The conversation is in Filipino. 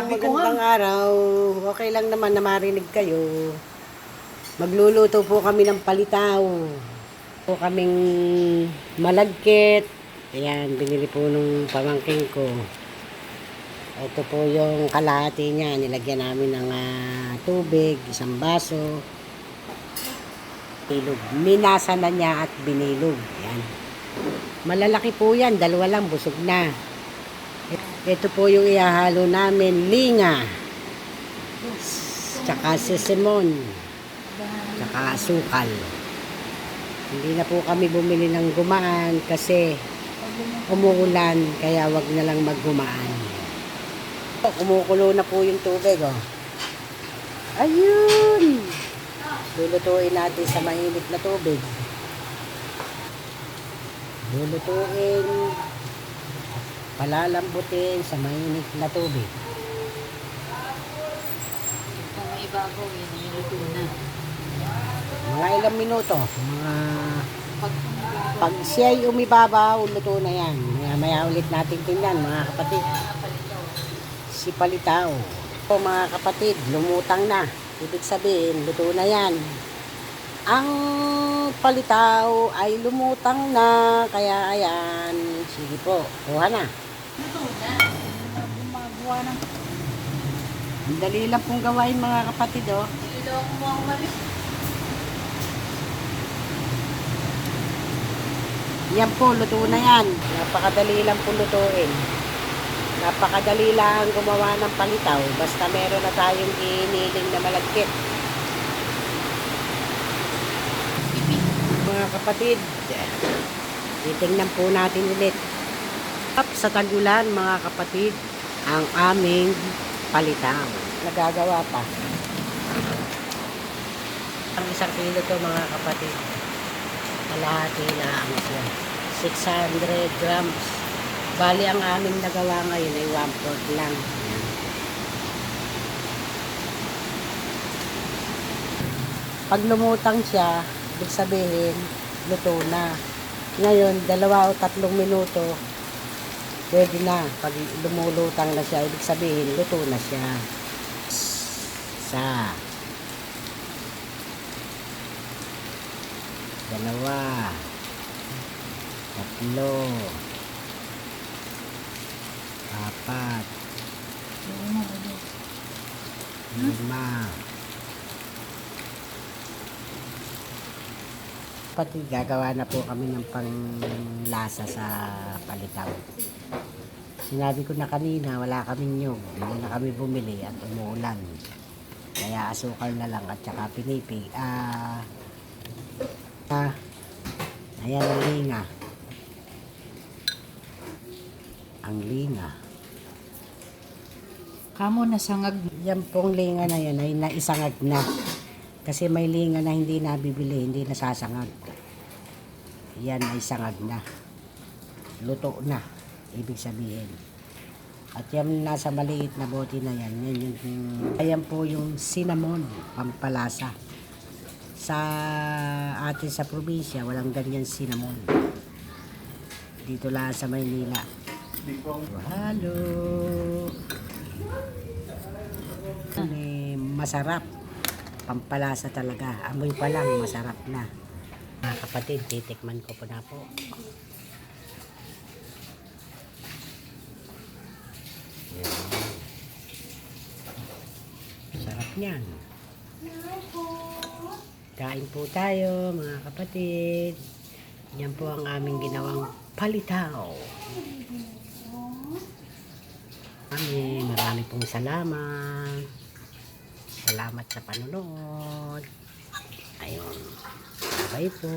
magandang araw. Okay lang naman na marinig kayo. Magluluto po kami ng palitaw. Po kaming malagkit. Ayan, binili po nung pamangking ko. Ito po yung kalahati niya. Nilagyan namin ng tubig, isang baso. Binilog. Minasa na niya at binilog. Ayan. Malalaki po yan. Dalawa lang, busog na. Ito po yung ihahalo namin, linga, tsaka sesemon, tsaka asukal. Hindi na po kami bumili ng gumaan kasi umuulan, kaya wag na lang maggumaan. Kumukulo na po yung tubig, oh. Ayun! Lulutuin natin sa mainit na tubig. Lulutuin. Palalambutin sa mainit na tubig. Kung may bago, yun yung luto na. Mga ilang minuto. Pag siya'y umibabaw, luto na yan. Maya ulit natin tingnan, mga kapatid. Si palitaw. O mga kapatid, lumutang na. Ibig sabihin, luto na yan. Ang palitaw ay lumutang na. Kaya ayan, sige po, kuha na. Luto na. Magawa ng... Ang dali lang pong gawain, mga kapatid, oh. Nililoko mo ako mali. Yan po, luto na yan. Napakadali lang po lutuin. Napakadali lang gumawa ng palitaw. Basta meron na tayong iniling na malagkit. Mga kapatid, titingnan po natin ulit. Sa tagulan, mga kapatid, ang aming palitaw. Nagagawa pa. Ang 1 kilo to, mga kapatid. Kalahati na ang siya. 600 grams. Bali, ang aming nagawa ngayon ay 1/4 lang. Ayan. Pag lumutang siya, ibig sabihin, luto na. Ngayon, 2 o 3 minuto, pwede na. Pag lumulutang na siya, ibig sabihin, luto na siya. Isa. 2. 3. 4. 5. Pati gagawa na po kami ng panglasa sa palitaw. Sinabi ko na kanina, wala kaming nyug. Hindi na kami bumili at umuulan. Kaya asukal na lang at saka pinipig. Ayan ang linga. Ang linga. Kamo nasangag. Yan pong linga na yan ay naisangag na. Kasi may linga na hindi nabibili, hindi nasasangag. Yan ay sangag na. Luto na, ibig sabihin. At yan nasa maliit na bote na yan. Ayan po yung cinnamon, pampalasa. Sa atin sa probinsya, walang ganyan cinnamon. Dito lang sa Maynila. Halo. Masarap. Pampalasa talaga. Amoy pa lang, masarap na. Mga kapatid, titikman ko po na po. Sarap niyan. Kain po tayo, mga kapatid. Yan po ang aming ginawang palitaw. Marami pong salamat. Salamat sa panonood. Ayun. Bye po.